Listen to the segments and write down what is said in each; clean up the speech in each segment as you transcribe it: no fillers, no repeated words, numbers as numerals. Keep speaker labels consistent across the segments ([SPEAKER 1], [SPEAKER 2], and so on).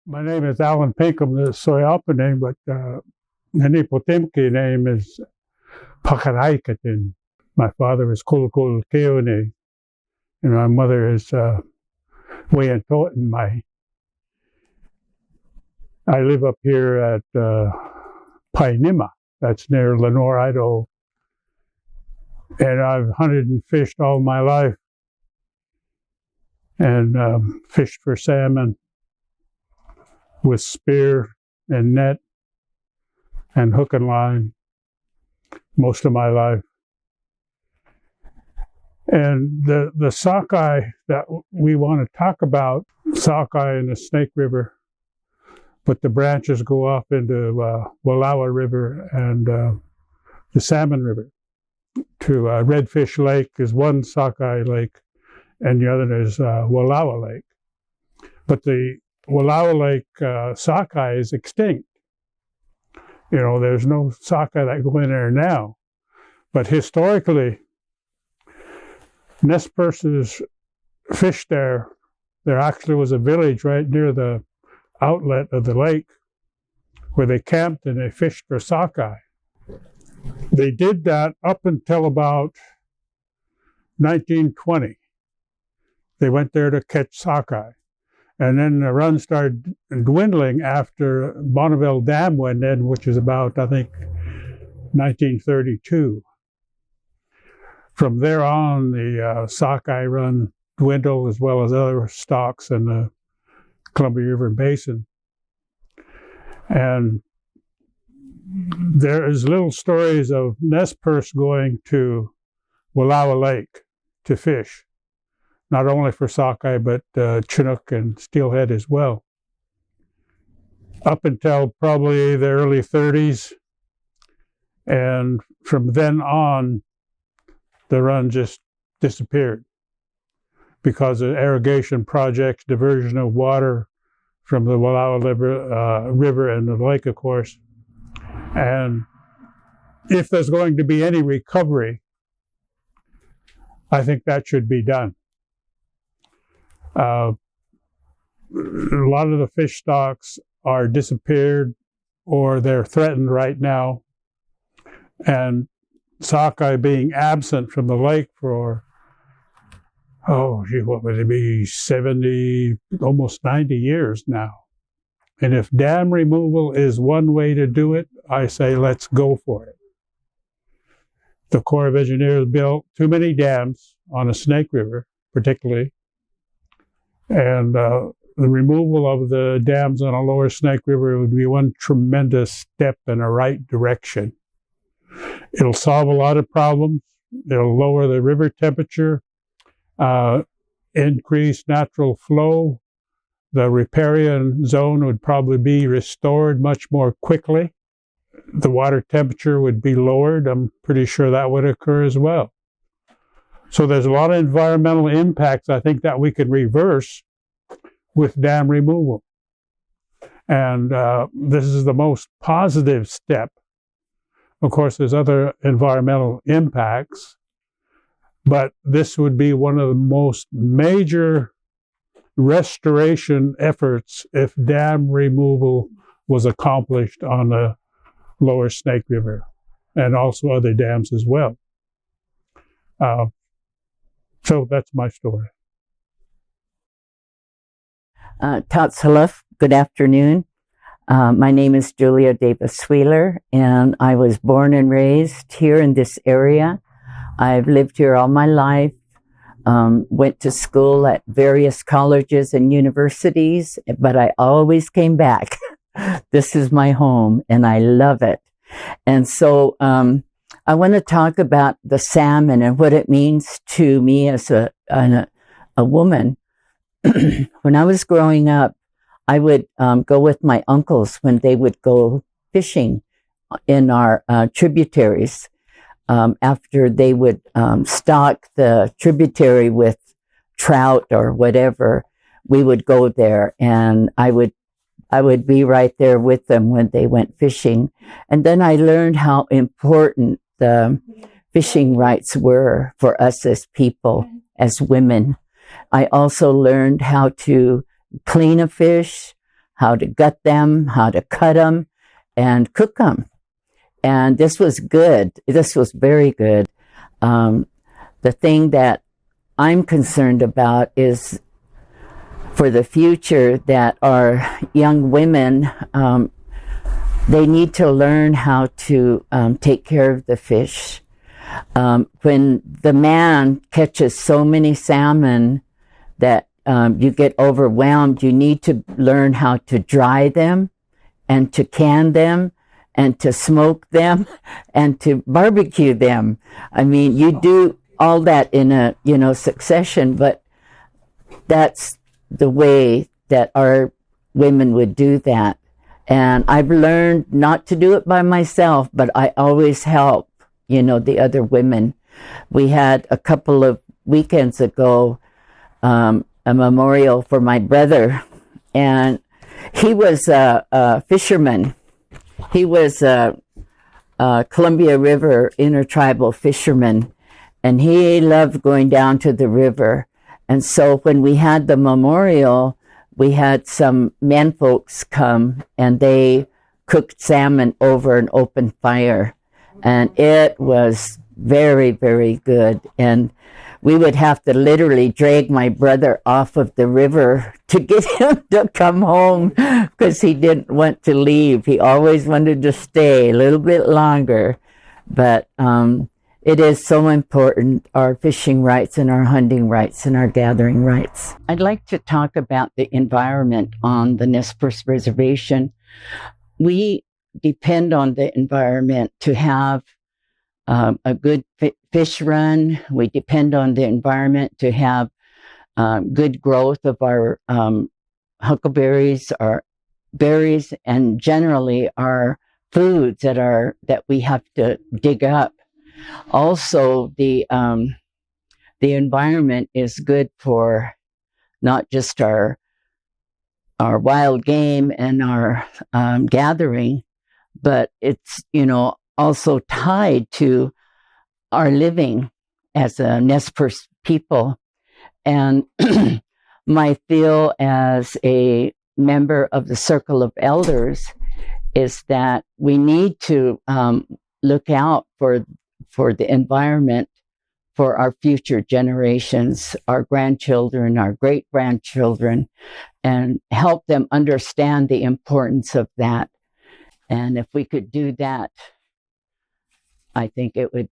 [SPEAKER 1] My name is Alan Pinkham, the Soyalpa name, but the Nipotimki name is Pakaraikatin. My father is Kulukul Keone, and my mother is Wayantotin. I live up here at Painima, that's near Lenore, Idaho, and I've hunted and fished all my life, and fished for salmon with spear and net and hook and line most of my life. And the sockeye that we want to talk about, sockeye in the Snake River, but the branches go off into Wallowa River and the Salmon River. To Redfish Lake is one sockeye lake, and the other is Wallowa Lake. But the Wallowa Lake sockeye is extinct. You know, there's no sockeye that go in there now. But historically, Nez Perce's fished there. There actually was a village right near the outlet of the lake where they camped and they fished for sockeye. They did that up until about 1920. They went there to catch sockeye. And then the run started dwindling after Bonneville Dam went in, which is about, I think, 1932. From there on, the sockeye run dwindled, as well as other stocks in the Columbia River Basin. And there is little stories of Nez Perce going to Wallowa Lake to fish, not only for sockeye, but Chinook and steelhead as well. Up until probably the early 30s. And from then on, the run just disappeared because of irrigation projects, diversion of water from the Wallowa River and the lake, of course. And if there's going to be any recovery, I think that should be done. A lot of the fish stocks are disappeared or they're threatened right now. And sockeye being absent from the lake for, what would it be, 70, almost 90 years now. And if dam removal is one way to do it, I say let's go for it. The Corps of Engineers built too many dams on the Snake River, particularly, and the removal of the dams on the lower Snake River would be one tremendous step in the right direction. It'll solve a lot of problems. It'll lower the river temperature, increase natural flow. The riparian zone would probably be restored much more quickly. The water temperature would be lowered. I'm pretty sure that would occur as well. So there's a lot of environmental impacts, I think, that we could reverse with dam removal. And this is the most positive step. Of course, there's other environmental impacts, but this would be one of the most major restoration efforts if dam removal was accomplished on the lower Snake River and also other dams as well. So that's my story.
[SPEAKER 2] Tatsaluf, good afternoon. My name is Julia Davis Wheeler, and I was born and raised here in this area. I've lived here all my life, went to school at various colleges and universities, but I always came back. This is my home, and I love it. And so I want to talk about the salmon and what it means to me as a woman. When I was growing up, I would go with my uncles when they would go fishing in our tributaries. After they would stock the tributary with trout or whatever, we would go there, and I would be right there with them when they went fishing. And then I learned how important the fishing rights were for us as people, as women. I also learned how to clean a fish, how to gut them, how to cut them, and cook them. And this was good. This was very good. The thing that I'm concerned about is for the future that our young women, they need to learn how to take care of the fish. When the man catches so many salmon that you get overwhelmed, you need to learn how to dry them and to can them and to smoke them and to barbecue them. I mean, you do all that in a, succession, but that's the way that our women would do that. And I've learned not to do it by myself, but I always help, the other women. We had a couple of weekends ago, a memorial for my brother, and he was a fisherman. He was a Columbia River intertribal fisherman, and he loved going down to the river. And so when we had the memorial, we had some men folks come, and they cooked salmon over an open fire. And it was very, very good. And we would have to literally drag my brother off of the river to get him to come home because he didn't want to leave. He always wanted to stay a little bit longer. But it is so important, our fishing rights and our hunting rights and our gathering rights. I'd like to talk about the environment on the Nez Perce Reservation. We depend on the environment to have a good fish run. We depend on the environment to have good growth of our huckleberries, our berries, and generally our foods that we have to dig up. Also, the environment is good for not just our wild game and our gathering, but it's also tied to our living as a Nez Perce people. And my feel as a member of the Circle of Elders is that we need to look out for the environment for our future generations, our grandchildren, our great-grandchildren, and help them understand the importance of that. And if we could do that, I think it would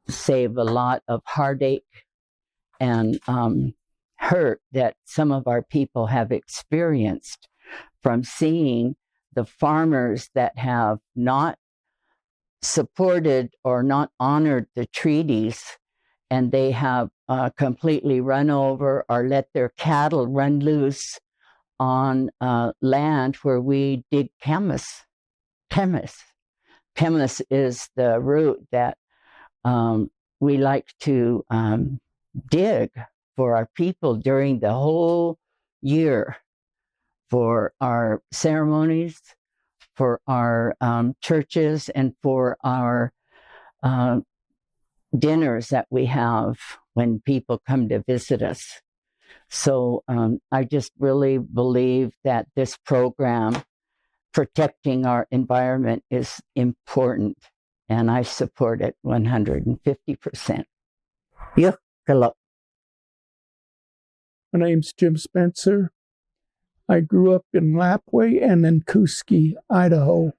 [SPEAKER 2] save a lot of heartache and hurt that some of our people have experienced from seeing the farmers that have not supported or not honored the treaties, and they have completely run over or let their cattle run loose on land where we dig camas. Camas is the root that we like to dig for our people during the whole year, for our ceremonies, for our churches, and for our dinners that we have when people come to visit us. So I just really believe that this program, protecting our environment, is important, and I support it 150%. Yeah, hello.
[SPEAKER 3] My name's Jim Spencer. I grew up in Lapwai and in Kuski, Idaho.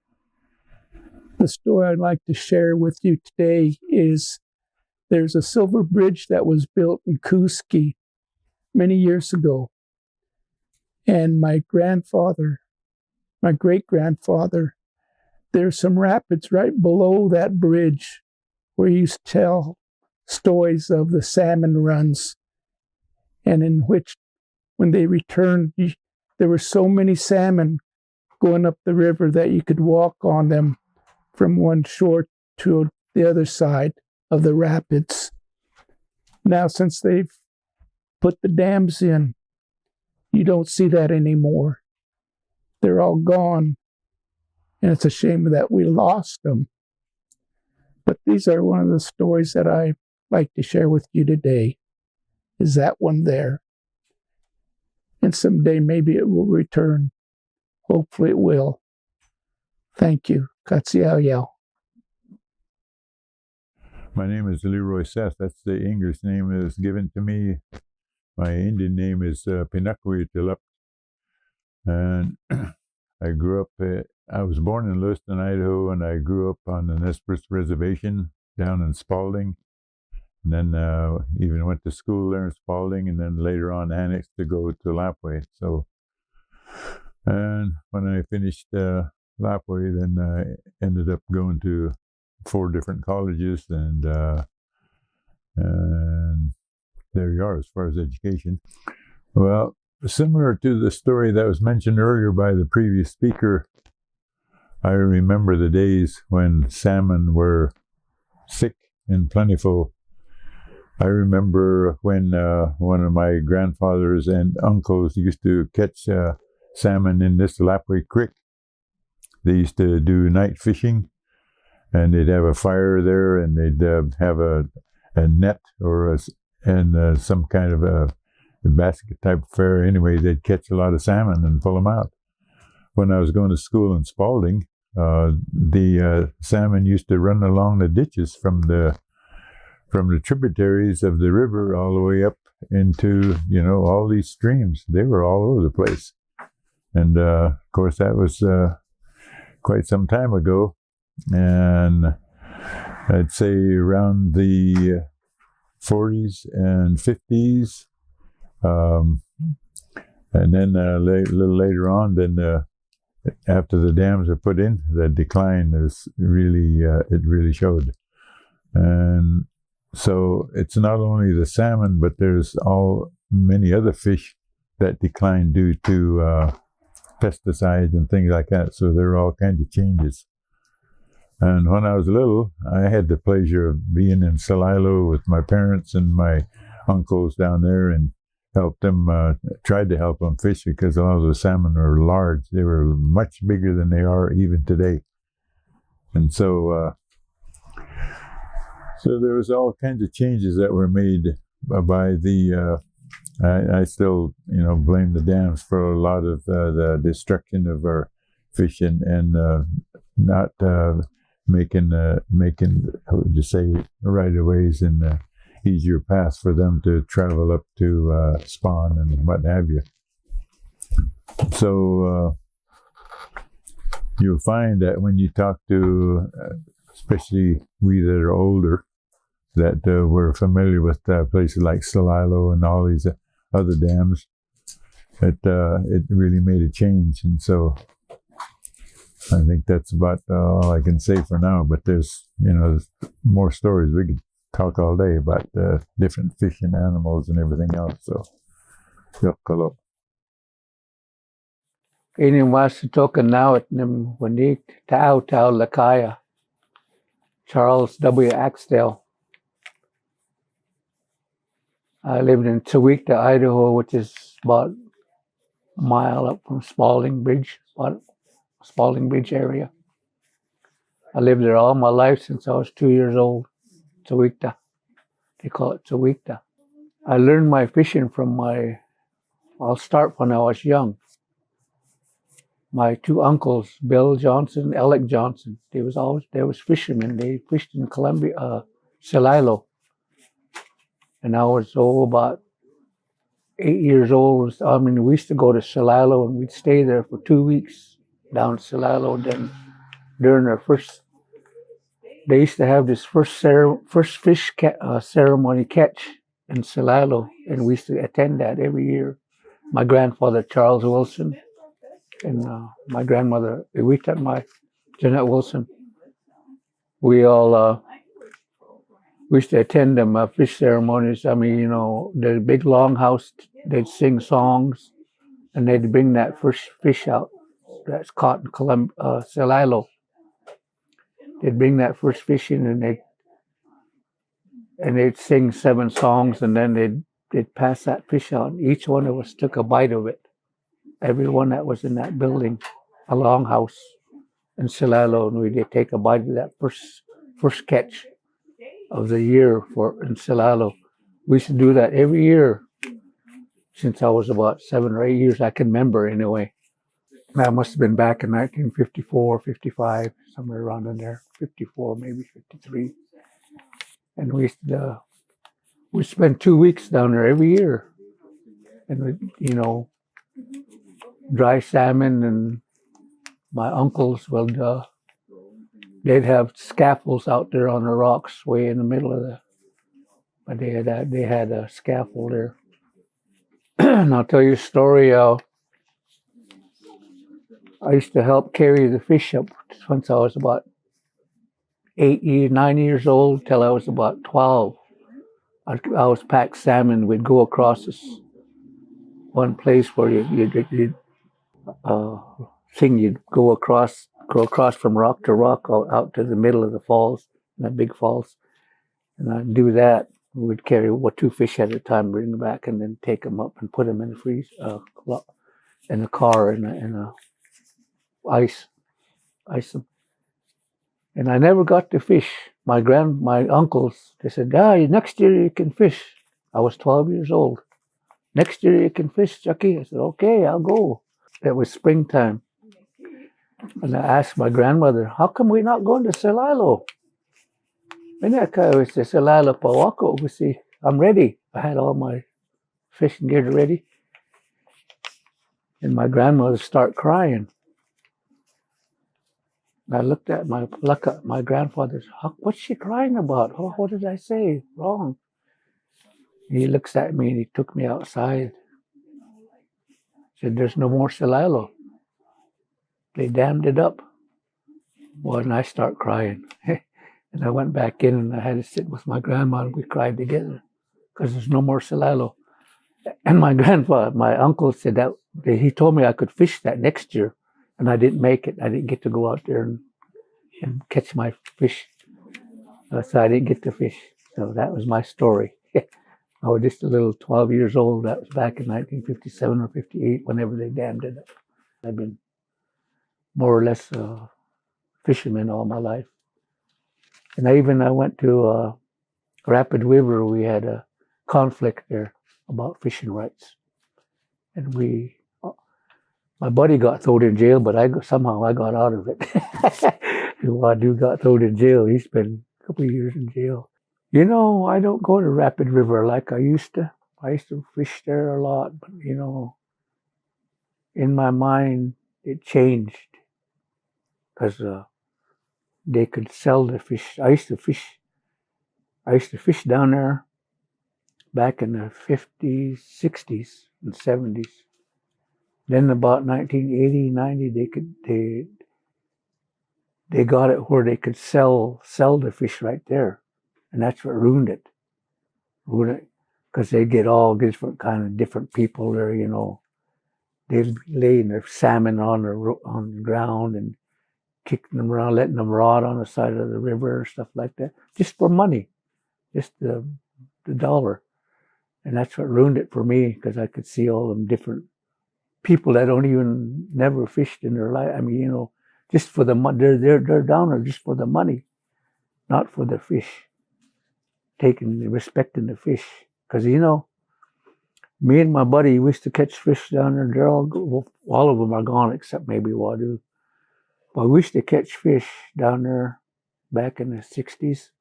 [SPEAKER 3] The story I'd like to share with you today is there's a silver bridge that was built in Kuski many years ago. And my great-grandfather, there's some rapids right below that bridge where he used to tell stories of the salmon runs, and in which, when they returned, there were so many salmon going up the river that you could walk on them from one shore to the other side of the rapids. Now, since they've put the dams in, you don't see that anymore. They're all gone, and it's a shame that we lost them. But these are one of the stories that I like to share with you today, is that one there. And someday maybe it will return Hopefully it will. Thank you. Katsiao.
[SPEAKER 4] My name is Leroy Seth. That's the English name that was given to me. My Indian name is Pinakwi Tilup. And I grew up, I was born in Lewiston, Idaho, and I grew up on the Nez Perce Reservation down in Spalding. And then even went to school there in Spalding, and then later on annexed to go to Lapwai. So, and when I finished Lapwai, then I ended up going to 4 different colleges, and there you are as far as education. Well, similar to the story that was mentioned earlier by the previous speaker, I remember the days when salmon were thick and plentiful. I remember when one of my grandfathers and uncles used to catch salmon in this Lapwai Creek. They used to do night fishing, and they'd have a fire there, and they'd have a net or some kind of a basket type affair. Anyway, they'd catch a lot of salmon and pull them out. When I was going to school in Spalding, the salmon used to run along the ditches from the tributaries of the river all the way up into, all these streams. They were all over the place. And of course, that was quite some time ago. And I'd say around the 40s and 50s. And then a little later on, then after the dams were put in, the decline is really, it really showed. And so it's not only the salmon, but there's many other fish that decline due to pesticides and things like that. So there are all kinds of changes. And when I was little, I had the pleasure of being in Celilo with my parents and my uncles down there, and helped them, tried to help them fish, because a lot of the salmon were large. They were much bigger than they are even today. And so there was all kinds of changes that were made by the, I still, blame the dams for a lot of the destruction of our fish and not making, how would you say, right-of-ways and easier paths for them to travel up to spawn and what have you. So you'll find that when you talk to, especially we that are older, that we're familiar with places like Celilo and all these other dams, it really made a change. And so I think that's about all I can say for now. But there's more stories. We could talk all day about different fish and animals and everything else. So, yakalo.
[SPEAKER 5] Ini wasitoka now at Nimwanik Tau Lakaya. Charles W. Axtell. I lived in Tawikta, Idaho, which is about a mile up from Spalding Bridge, about Spalding Bridge area. I lived there all my life since I was 2 years old. Tawikta. They call it Tawikta. I learned my fishing from I'll start when I was young. My 2 uncles, Bill Johnson and Alec Johnson, they was fishermen. They fished in Columbia, Celilo. And I was about 8 years old. We used to go to Celilo, and we'd stay there for 2 weeks down Celilo. Then during our they used to have this first fish ceremony catch in Celilo, and we used to attend that every year. My grandfather, Charles Wilson, and my grandmother, Jeanette Wilson, we all we used to attend them fish ceremonies. The big longhouse, they'd sing songs, and they'd bring that first fish out that's caught in Celilo. They'd bring that first fish in, and they'd sing 7 songs, and then they'd pass that fish out. And each one of us took a bite of it. Everyone that was in that building, a longhouse in Celilo, and we'd take a bite of that first catch of the year in Celilo. We used to do that every year since I was about 7 or 8 years. I can remember anyway. That must have been back in 1954, 55, somewhere around in there. 54, maybe 53. And we spent 2 weeks down there every year. And, dry salmon, and my uncles they'd have scaffolds out there on the rocks way in the middle of but they had a scaffold there. And I'll tell you a story. I used to help carry the fish up once I was about 9 years old till I was about 12. I was packed salmon. We'd go across this one place where you'd go across from rock to rock out to the middle of the falls, that big falls, and I'd do that. We'd carry 2 fish at a time, bring them back, and then take them up and put them in the in the car in a ice them. And I never got to fish. My uncles, they said, next year you can fish. I was 12 years old. Next year you can fish, Chucky. I said, okay, I'll go. It was springtime. And I asked my grandmother, how come we're not going to Celilo? And I was to Celilo Pawako. We see, I'm ready. I had all my fishing gear ready. And my grandmother started crying. I looked at my grandfather's, what's she crying about? Oh, what did I say wrong? He looks at me and he took me outside. Said, there's no more Celilo. They dammed it up. Well, and I start crying. And I went back in and I had to sit with my grandma and we cried together because there's no more Celilo. And my uncle said that he told me I could fish that next year. And I didn't make it. I didn't get to go out there and catch my fish. So I didn't get to fish. So that was my story. I was just a little 12 years old. That was back in 1957 or 58, whenever they dammed it up. I've been more or less a fisherman all my life. And I went to Rapid River. We had a conflict there about fishing rights. And my buddy got thrown in jail, but somehow I got out of it. Wadu got thrown in jail. He spent a couple of years in jail. I don't go to Rapid River like I used to. I used to fish there a lot, but in my mind, it changed because they could sell the fish. I used to fish down there back in the 50s, 60s, and 70s. Then about 1980, 90, they got it where they could sell the fish right there. And that's what ruined it. Because they get all different people there, They'd be laying their salmon on the ground and kicking them around, letting them rot on the side of the river and stuff like that, just for money, just the dollar. And that's what ruined it for me, because I could see all them different people that don't even never fished in their life. I mean, just for the money. They're down there just for the money, not for the fish. Respecting the fish. Because, me and my buddy, we used to catch fish down there. They're all of them are gone except maybe Wadu. But we used to catch fish down there back in the 60s.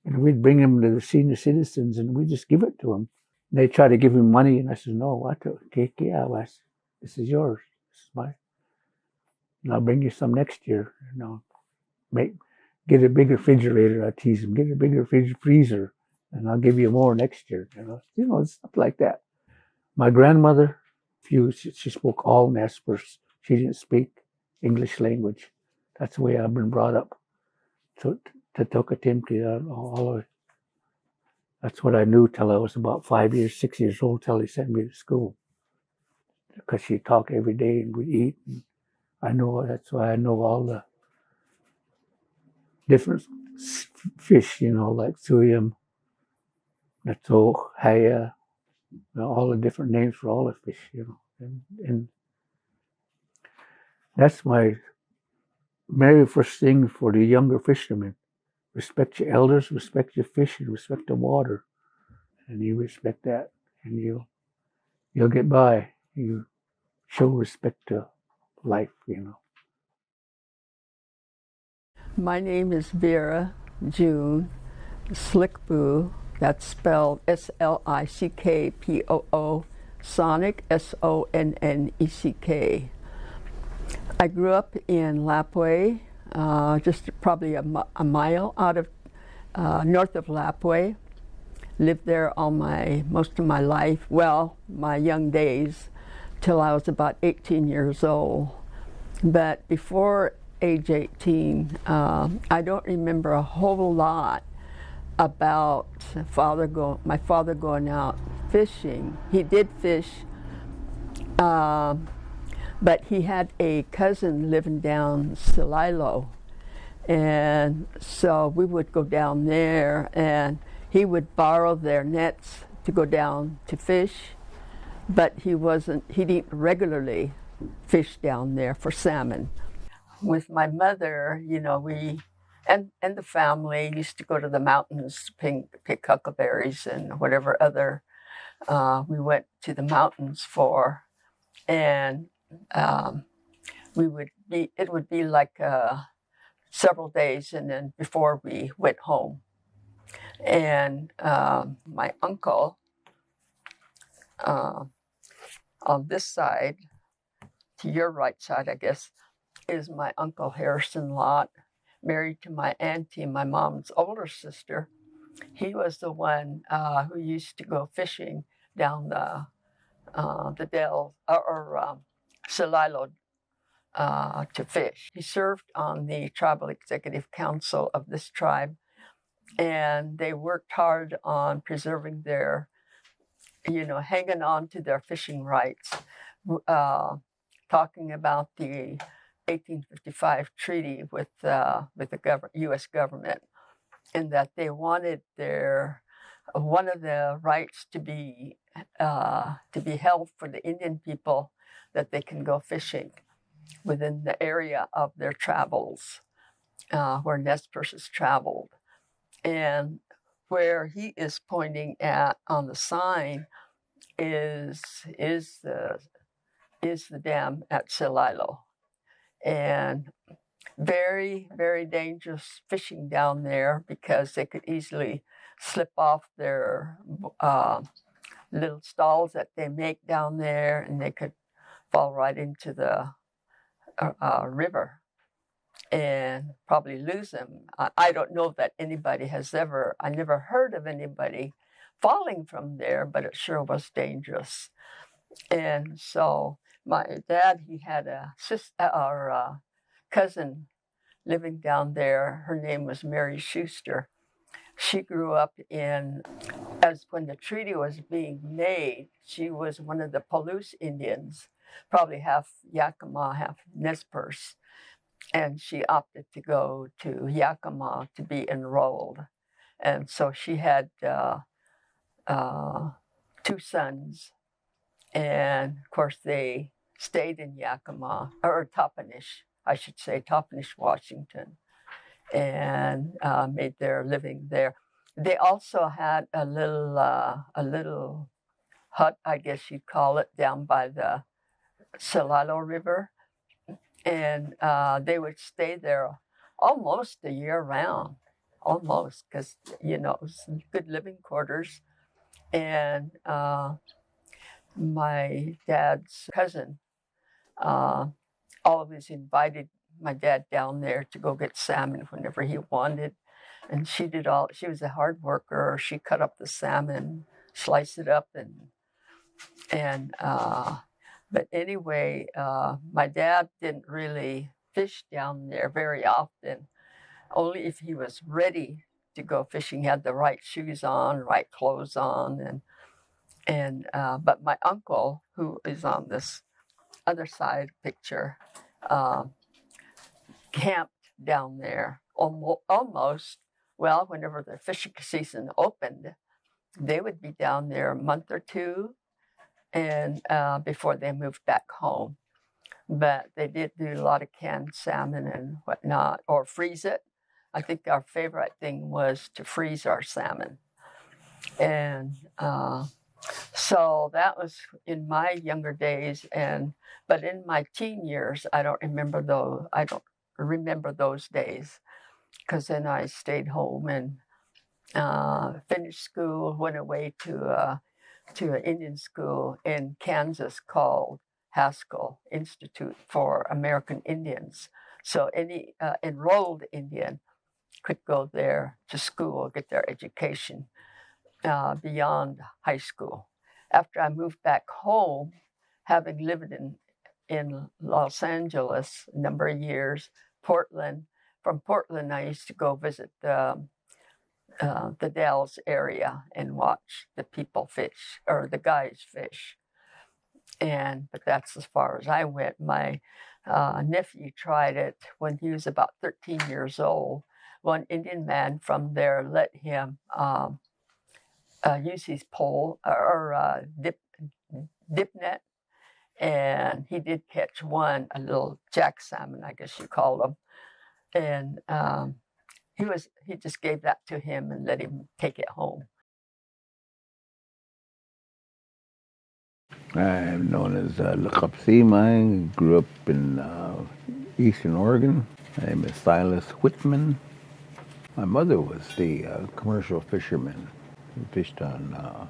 [SPEAKER 5] And we'd bring them to the senior citizens and we'd just give it to them. They try to give him money, and I said, no, I take it. This is yours. This is mine. And I'll bring you some next year. Get a bigger refrigerator. I tease him. Get a bigger freezer, and I'll give you more next year. Stuff like that. My grandmother, she spoke all Nez She didn't speak English language. That's the way I've been brought up. So Tatokatimki, all of it. That's what I knew till I was about 6 years old, till he sent me to school. Because she'd talk every day and we'd eat. And that's why I know all the different fish, like suyam, nato, haya, all the different names for all the fish, And that's my very first thing for the younger fishermen. Respect your elders, respect your fish, and respect the water. And you respect that, and you'll get by. You show respect to life, you know.
[SPEAKER 6] My name is Vera June Slickboo. That's spelled Slickpoo, Sonic, Sonneck. I grew up in Lapway, just probably a mile out of north of Lapway. Lived there most of my life, well, my young days, till I was about 18 years old. But before age 18, I don't remember a whole lot about my father going out fishing. He did fish, but he had a cousin living down Celilo, and so we would go down there, and he would borrow their nets to go down to fish, but he didn't regularly fish down there for salmon. With my mother, you know, we and the family used to go to the mountains to pick huckleberries and whatever other we went to the mountains for, and it would be like several days, and then before we went home. And my uncle on this side, to your right side, I guess, is my Uncle Harrison Lott, married to my auntie, my mom's older sister. He was the one who used to go fishing down the Dell or Celilo to fish. He served on the tribal executive council of this tribe, and they worked hard on preserving their, hanging on to their fishing rights, talking about the 1855 treaty with the U.S. government, and that they wanted one of the rights to be held for the Indian people, that they can go fishing within the area of their travels, where Nez Perce traveled. And where he is pointing at on the sign is the dam at Celilo, and very, very dangerous fishing down there, because they could easily slip off their little stalls that they make down there, and they could fall right into the river and probably lose them. I don't know that anybody I never heard of anybody falling from there, but it sure was dangerous. And so my dad, he had a cousin living down there. Her name was Mary Schuster. She grew up as when the treaty was being made, she was one of the Palouse Indians, probably half Yakima, half Nez Perce. And she opted to go to Yakima to be enrolled. And so she had 2 sons. And of course, they stayed in Yakima, or Toppenish, I should say, Toppenish, Washington, and made their living there. They also had a little hut, I guess you'd call it, down by the Celilo River. And they would stay there almost a year round, almost, because, it was good living quarters. And my dad's cousin always invited my dad down there to go get salmon whenever he wanted. And she was a hard worker. She cut up the salmon, slice it up, but anyway, my dad didn't really fish down there very often, only if he was ready to go fishing. He had the right shoes on, right clothes on, but my uncle, who is on this other side picture, camped down there almost. Well, whenever the fishing season opened, they would be down there a month or two, and before they moved back home. But they did do a lot of canned salmon and whatnot, or freeze it. I think our favorite thing was to freeze our salmon. And So that was in my younger days, but in my teen years, I don't remember those. I don't remember those days because then I stayed home and finished school. Went away to an Indian school in Kansas called Haskell Institute for American Indians. So any enrolled Indian could go there to school, get their education beyond high school. After I moved back home, having lived in Los Angeles a number of years, Portland. From Portland, I used to go visit the Dells area and watch the people fish or the guys fish. But that's as far as I went. My nephew tried it when he was about 13 years old. One Indian man from there let him use his pole or dip net, and he did catch one, a little jack salmon, I guess you call them, and he just gave that to him and let him take it home.
[SPEAKER 7] I'm known as Lakapsima. I grew up in Eastern Oregon. My name is Silas Whitman. My mother was the commercial fisherman who fished on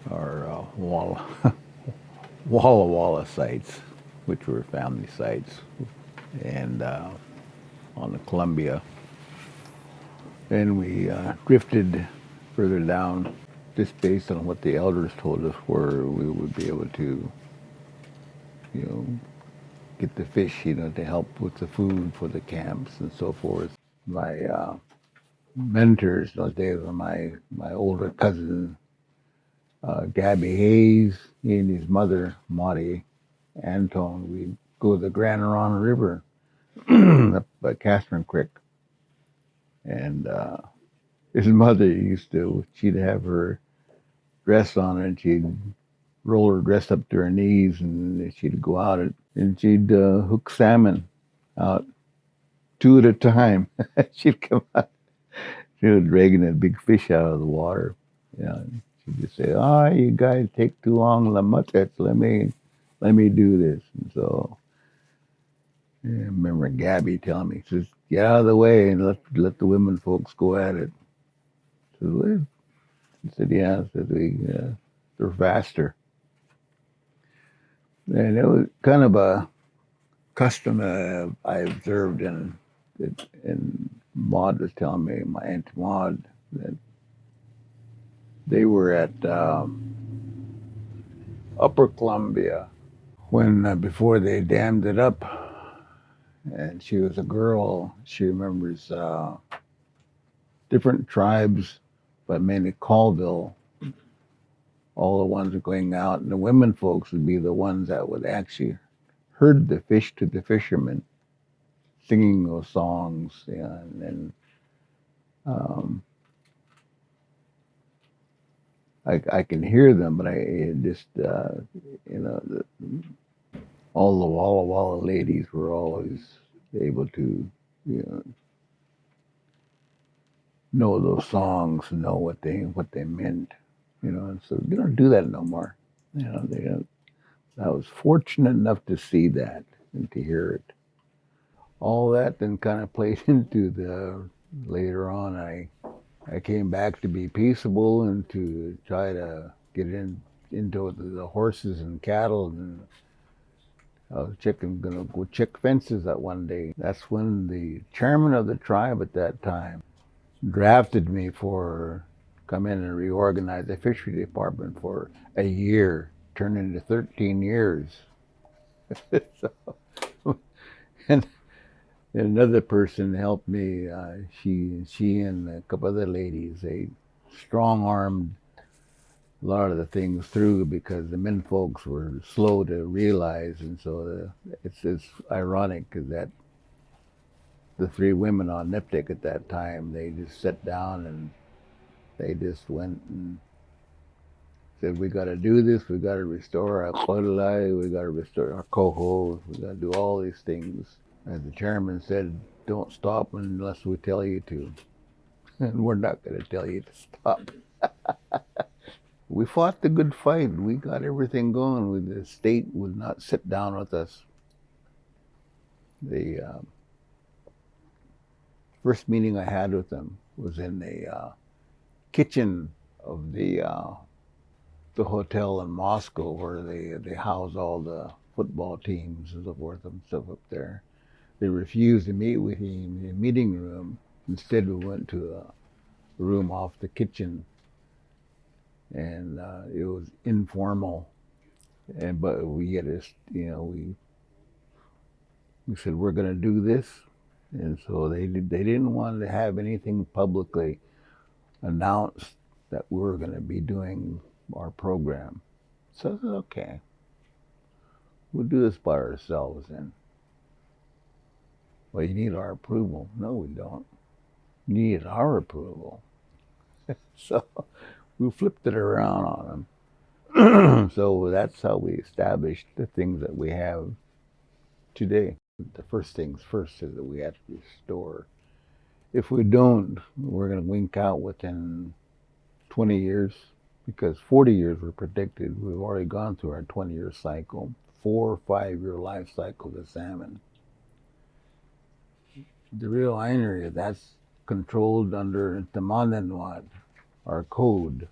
[SPEAKER 7] our Walla Walla sites, which were family sites, and on the Columbia. Then we drifted further down, just based on what the elders told us, where we would be able to, get the fish, to help with the food for the camps and so forth. My mentors those days were my older cousin, Gabby Hayes, he and his mother, Maudie Antone. We'd go to the Grand Arana River up by Catherine Creek. And his mother she'd have her dress on and she'd roll her dress up to her knees and she'd go out and she'd hook salmon out 2 at a time. She'd come out, she was dragging that big fish out of the water. She'd just say, you guys take too long, let me do this. And so I remember Gabby telling me, she says, get out of the way and let the women folks go at it. I said, yeah. I said, they're faster. And it was kind of a custom I observed, and Maud was telling me, my Aunt Maud, that they were at Upper Columbia before they dammed it up. And she was a girl. She remembers different tribes, but mainly Colville. All the ones are going out, and the women folks would be the ones that would actually herd the fish to the fishermen, singing those songs. And then I can hear them, but I just all the Walla Walla ladies were always able to know those songs and know what they meant. And so they don't do that no more. They don't. I was fortunate enough to see that and to hear it. All that then kind of played into later on. I came back to be peaceable and to try to get into the horses and cattle, and I was gonna go check fences that one day. That's when the chairman of the tribe at that time drafted me for come in and reorganize the fishery department for a year, turned into 13 years. And another person helped me. She and a couple other ladies, they strong-armed a lot of the things through because the men folks were slow to realize, and so it's ironic that the 3 women on Niptic at that time, they just sat down and they just went and said, we got to do this, we got to restore our Kodalai, we got to restore our Coho, we got to do all these things. As the chairman said, don't stop unless we tell you to. And we're not going to tell you to stop. We fought the good fight. We got everything going. The state would not sit down with us. The first meeting I had with them was in the kitchen of the hotel in Moscow, where they house all the football teams and so forth and stuff up there. They refused to meet with me in the meeting room. Instead, we went to a room off the kitchen, and it was informal. But we had this, we said we're going to do this, and so they didn't want to have anything publicly announced that we were going to be doing our program. So I said, okay, we'll do this by ourselves then. Well, you need our approval. No, we don't. You need our approval. So we flipped it around on them. So that's how we established the things that we have today. The first things first is that we have to restore. If we don't, we're going to wink out within 20 years, because 40 years we're predicted. We've already gone through our 20-year cycle, 4 or 5-year life cycle of salmon. The real irony is that's controlled under Tamananwat, our code.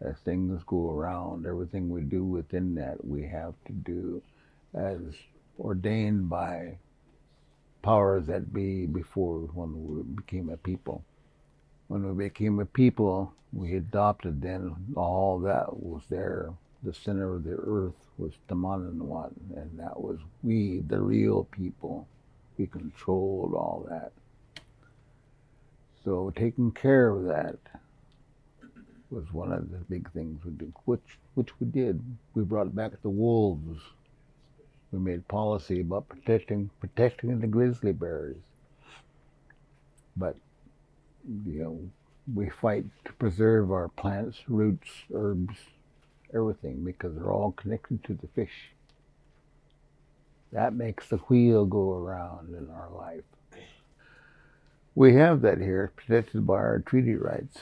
[SPEAKER 7] As things go around, everything we do within that we have to do as ordained by powers that be before when we became a people. When we became a people, we adopted then all that was there. The center of the earth was Tamananwat, and that was we, the real people. We controlled all that. So taking care of that was one of the big things we did, which we did. We brought back the wolves. We made policy about protecting the grizzly bears. But we fight to preserve our plants, roots, herbs, everything, because they're all connected to the fish. That makes the wheel go around in our life. We have that here, protected by our treaty rights.